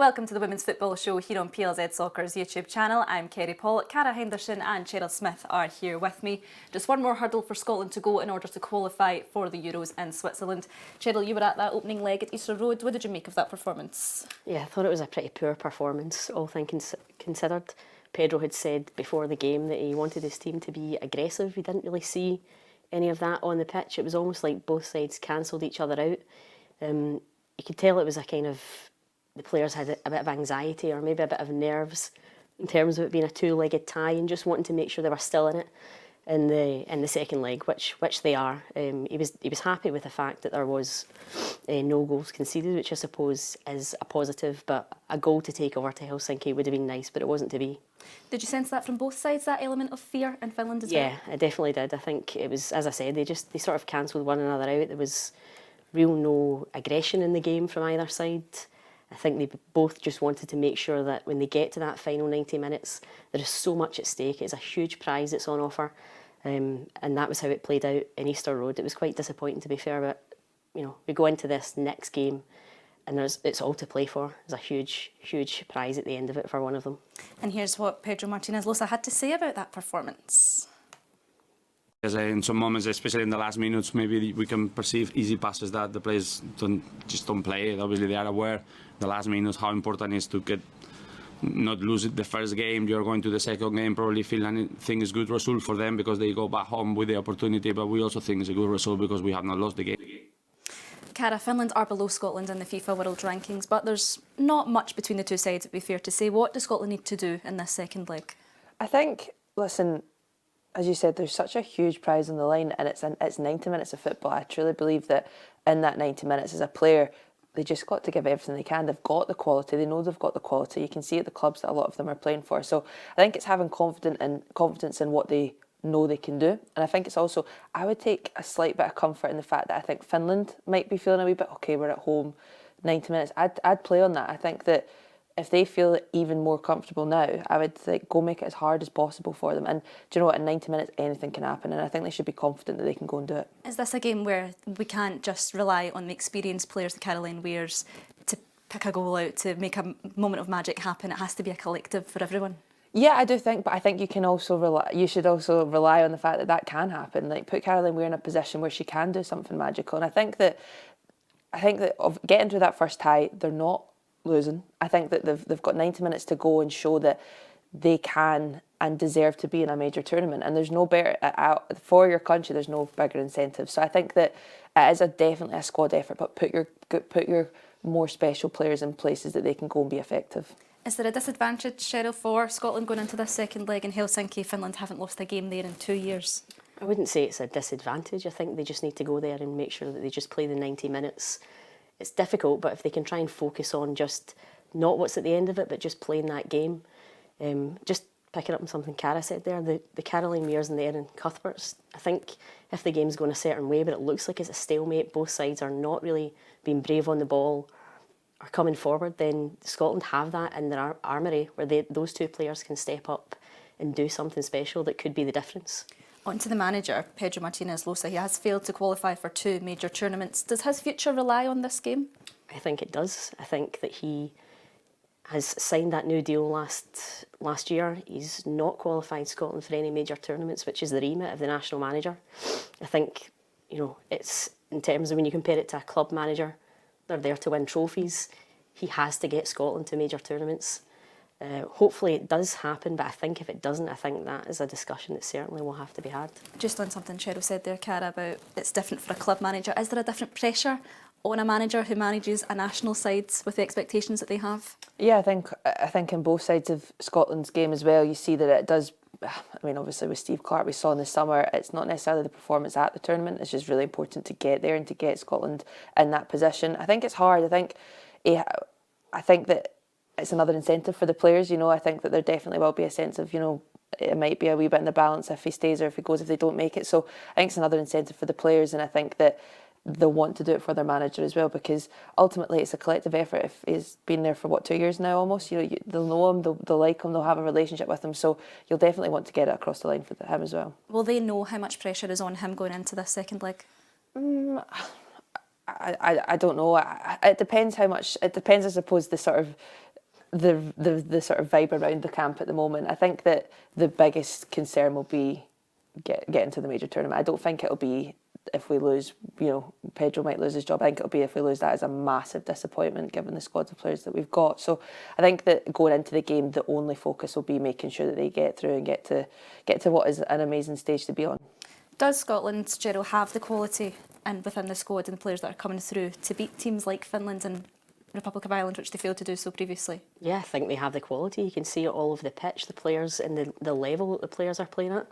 Welcome to the Women's Football Show here on PLZ Soccer's YouTube channel. I'm Kerry Paul. Cara Henderson and Cheryl Smith are here with me. Just one more hurdle for Scotland to go in order to qualify for the Euros in Switzerland. Cheryl, you were at that opening leg at Easter Road. What did you make of that performance? Yeah, I thought it was a pretty poor performance, all things considered. Pedro had said before the game that he wanted his team to be aggressive. We didn't really see any of that on the pitch. It was almost like both sides cancelled each other out. You could tell it was a kind of, the players had a bit of anxiety or maybe a bit of nerves in terms of it being a two-legged tie and just wanting to make sure they were still in it in the second leg, which they are. He was happy with the fact that there was no goals conceded, which I suppose is a positive, but a goal to take over to Helsinki would have been nice, but it wasn't to be. Did you sense that from both sides, that element of fear in Finland as well? Yeah, I definitely did. I think it was, as I said, they sort of cancelled one another out. There was no aggression in the game from either side. I think they both just wanted to make sure that when they get to that final 90 minutes, there is so much at stake. It's a huge prize that's on offer. And that was how it played out in Easter Road. It was quite disappointing, to be fair, but we go into this next game and it's all to play for. There's a huge, huge prize at the end of it for one of them. And here's what Pedro Martinez Losa had to say about that performance. In some moments, especially in the last minutes, maybe we can perceive easy passes that the players just don't play. Obviously, they are aware the last minutes how important it is to not lose the first game. You're going to the second game. Probably Finland think it's a good result for them because they go back home with the opportunity. But we also think it's a good result because we have not lost the game. Cara, Finland are below Scotland in the FIFA World Rankings, but there's not much between the two sides, it would be fair to say. What does Scotland need to do in this second leg? I think, listen, as you said, there's such a huge prize on the line and it's 90 minutes of football. I truly believe that in that 90 minutes as a player, they just got to give everything they can. They've got the quality. They know they've got the quality. You can see at the clubs that a lot of them are playing for. So I think it's having confidence in what they know they can do. And I think it's also, I would take a slight bit of comfort in the fact that I think Finland might be feeling a wee bit, okay, we're at home, 90 minutes. I'd play on that. I think that if they feel even more comfortable now, I would go make it as hard as possible for them. And do you know what, in 90 minutes, anything can happen. And I think they should be confident that they can go and do it. Is this a game where we can't just rely on the experienced players, the Caroline Weirs, to pick a goal out, to make a moment of magic happen? It has to be a collective for everyone. Yeah, I do think, but I think you should also rely on the fact that that can happen. Like, put Caroline Weir in a position where she can do something magical. And I think that of getting to that first tie, they're not losing. I think that they've got 90 minutes to go and show that they can and deserve to be in a major tournament. And there's no better for your country. There's no bigger incentive. So I think that it is definitely a squad effort. But put your more special players in places that they can go and be effective. Is there a disadvantage, Cheryl, for Scotland going into this second leg in Helsinki? Finland haven't lost a game there in 2 years. I wouldn't say it's a disadvantage. I think they just need to go there and make sure that they just play the 90 minutes. It's difficult, but if they can try and focus on just not what's at the end of it, but just playing that game, just picking up on something Cara said there, the Caroline Weirs and the Erin Cuthberts, I think if the game's going a certain way, but it looks like it's a stalemate, both sides are not really being brave on the ball or coming forward, then Scotland have that in their armoury where those two players can step up and do something special that could be the difference. On to the manager, Pedro Martinez Losa. He has failed to qualify for 2 major tournaments. Does his future rely on this game? I think it does. I think that he has signed that new deal last year. He's not qualified Scotland for any major tournaments, which is the remit of the national manager. I think, it's in terms of when you compare it to a club manager, they're there to win trophies. He has to get Scotland to major tournaments. Hopefully it does happen, but I think if it doesn't, I think that is a discussion that certainly will have to be had. Just on something Cheryl said there, Cara, about it's different for a club manager. Is there a different pressure on a manager who manages a national side with the expectations that they have? Yeah, I think in both sides of Scotland's game as well, you see that it does. I mean, obviously with Steve Clarke, we saw in the summer, it's not necessarily the performance at the tournament. It's just really important to get there and to get Scotland in that position. I think it's hard. I think that it's another incentive for the players. I think that there definitely will be a sense of, it might be a wee bit in the balance if he stays or if he goes, if they don't make it. So I think it's another incentive for the players, and I think that they'll want to do it for their manager as well, because ultimately it's a collective effort. If he's been there for 2 years now almost, they'll know him, they'll like him, they'll have a relationship with him, so you'll definitely want to get it across the line for him as well. Will they know how much pressure is on him going into this second leg? I don't know. It depends how much. It depends, I suppose, the sort of the sort of vibe around the camp at the moment. I think that the biggest concern will be getting to the major tournament. I don't think it'll be if we lose, Pedro might lose his job. I think it'll be if we lose. That is a massive disappointment given the squad of players that we've got. So I think that going into the game, the only focus will be making sure that they get through and get to what is an amazing stage to be on. Does Scotland, Cheryl, have the quality and within the squad and the players that are coming through to beat teams like Finland and Republic of Ireland, which they failed to do so previously? Yeah, I think they have the quality. You can see it all over the pitch, the players and the level that the players are playing at.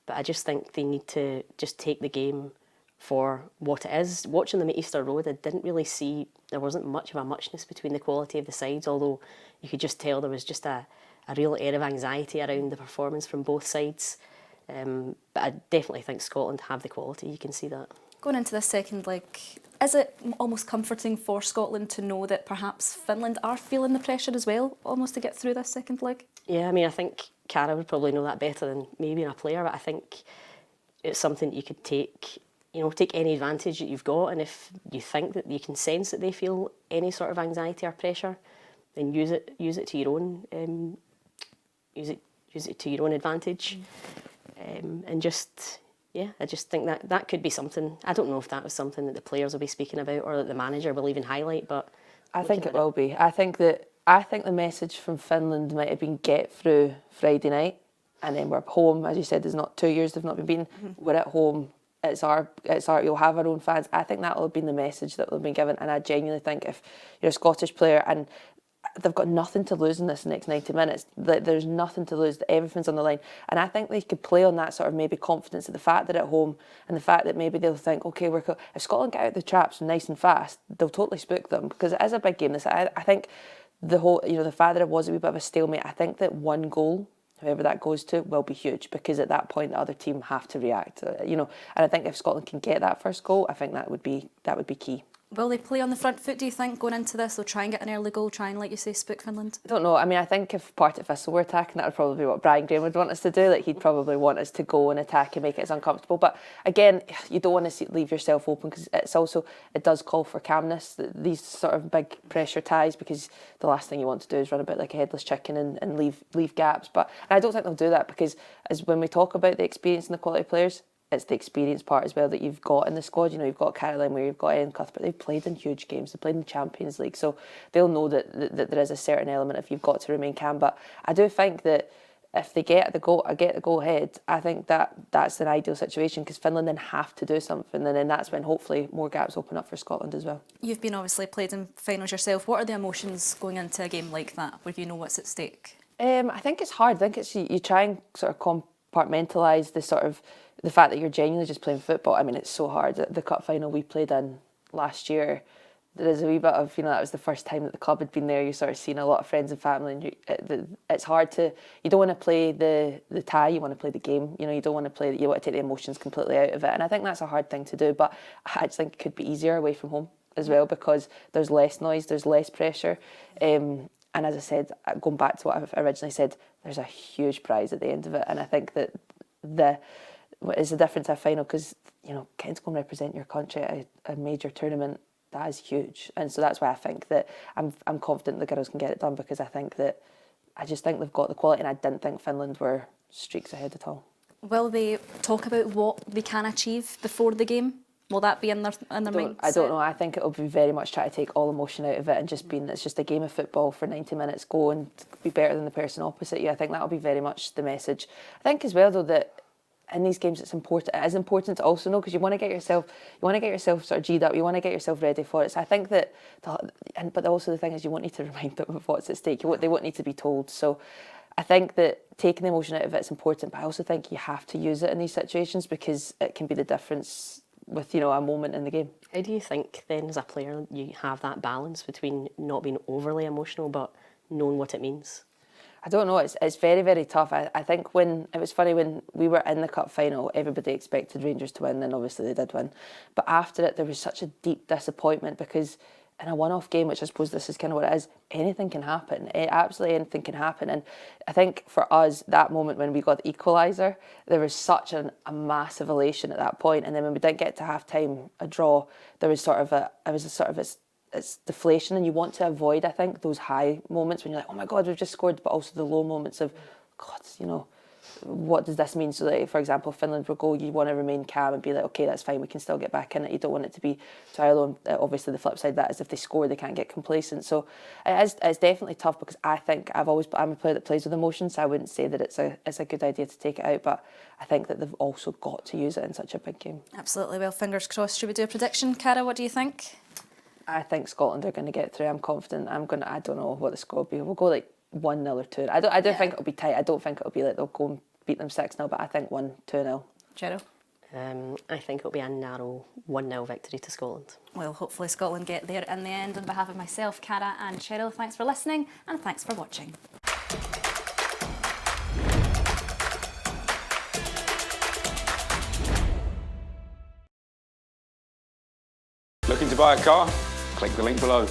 But I just think they need to just take the game for what it is. Watching them at Easter Road, I didn't really see, there wasn't much of a muchness between the quality of the sides, although you could just tell there was just a real air of anxiety around the performance from both sides. But I definitely think Scotland have the quality, you can see that. Going into this second leg, is it almost comforting for Scotland to know that perhaps Finland are feeling the pressure as well, almost to get through this second leg? Yeah, I mean, I think Cara would probably know that better than me being a player, but I think it's something that you could take, take any advantage that you've got, and if you think that you can sense that they feel any sort of anxiety or pressure, then use it to your own use it to your own advantage, and just. Yeah, I just think that could be something. I don't know if that was something that the players will be speaking about or that the manager will even highlight, but I think it will be. I think the message from Finland might have been get through Friday night, and then we're home. As you said, there's not 2 years they've not been beaten. We're at home. It's our. You'll have our own fans. I think that will have been the message that will have been given, and I genuinely think if you're a Scottish player and they've got nothing to lose in this next 90 minutes. There's nothing to lose. Everything's on the line. And I think they could play on that sort of maybe confidence of the fact they're at home and the fact that maybe they'll think, okay, if Scotland get out the traps nice and fast, they'll totally spook them because it is a big game. I think the whole, the fact that it was a wee bit of a stalemate, I think that one goal, whoever that goes to, will be huge because at that point the other team have to react. And I think if Scotland can get that first goal, I think that would be key. Will they play on the front foot, do you think, going into this? They'll try and get an early goal, try and, like you say, spook Finland? I don't know. I mean, I think if Partick Thistle were attacking, that would probably be what Brian Graham would want us to do. Like, he'd probably want us to go and attack and make it as uncomfortable. But again, you don't want to leave yourself open because it does call for calmness, these sort of big pressure ties, because the last thing you want to do is run a bit like a headless chicken and leave gaps. But I don't think they'll do that because as when we talk about the experience and the quality of players, it's the experience part as well that you've got in the squad. You've got Cara Weir, you've got Erin, Cuthbert. They've played in huge games. They've played in the Champions League. So they'll know that there is a certain element if you've got to remain calm. But I do think that if they get the goal ahead, I think that's an ideal situation because Finland then have to do something. And then that's when hopefully more gaps open up for Scotland as well. You've been obviously played in finals yourself. What are the emotions going into a game like that where you know what's at stake? I think it's hard. I think it's you try and sort of compartmentalise the fact that you're genuinely just playing football. I mean, it's so hard. The cup final we played in last year, there is a wee bit of, that was the first time that the club had been there. You sort of seen a lot of friends and family, and it's hard to, you don't want to play the tie, you want to play the game. You don't want to you want to take the emotions completely out of it. And I think that's a hard thing to do, but I just think it could be easier away from home as well because there's less noise, there's less pressure. And as I said, going back to what I originally said, there's a huge prize at the end of it. And I think that is the difference I final because getting to go and represent your country at a major tournament, that is huge, and so that's why I think that I'm confident the girls can get it done because I just think they've got the quality, and I didn't think Finland were streaks ahead at all. Will they talk about what they can achieve before the game? Will that be in their mindset? I don't know. I think it'll be very much try to take all emotion out of it and just it's just a game of football for 90 minutes. Go and be better than the person opposite you. I think that'll be very much the message. I think as well though that in these games it's important. It is important to also know because you want to get yourself sort of G'd up. You want to get yourself ready for it. So I think that, but also the thing is you won't need to remind them of what's at stake. They won't need to be told. So I think that taking the emotion out of it is important. But I also think you have to use it in these situations because it can be the difference with a moment in the game. How do you think then as a player you have that balance between not being overly emotional but knowing what it means? I don't know, it's very, very tough. I think when it was funny when we were in the cup final, everybody expected Rangers to win and obviously they did win. But after it there was such a deep disappointment because in a one-off game, which I suppose this is kind of what it is, anything can happen. Absolutely anything can happen. And I think for us, that moment when we got the equaliser, there was such a massive elation at that point. And then when we didn't get to half-time, a draw, there was it's deflation, and you want to avoid, I think, those high moments when you're like, oh my God, we've just scored, but also the low moments of, God, you know, what does this mean? So that, for example, Finland will go, you want to remain calm and be like, okay, that's fine, we can still get back in it. You don't want it to be too low. Obviously, the flip side of that is if they score, they can't get complacent. So it's definitely tough, because I think I'm a player that plays with emotions, so I wouldn't say that it's a good idea to take it out, but I think that they've also got to use it in such a big game. Absolutely. Well, fingers crossed. Should we do a prediction? Cara, what do you think? I think Scotland are going to get through. I'm confident. I don't know what the score will be. We'll go like 1-0 or 2. I don't think it'll be tight. I don't think it'll be like they'll go and beat them 6-0, but I think 1-2-0. Cheryl? I think it'll be a narrow 1-0 victory to Scotland. Well, hopefully Scotland get there in the end. On behalf of myself, Cara and Cheryl, thanks for listening and thanks for watching. Looking to buy a car? Click the link below.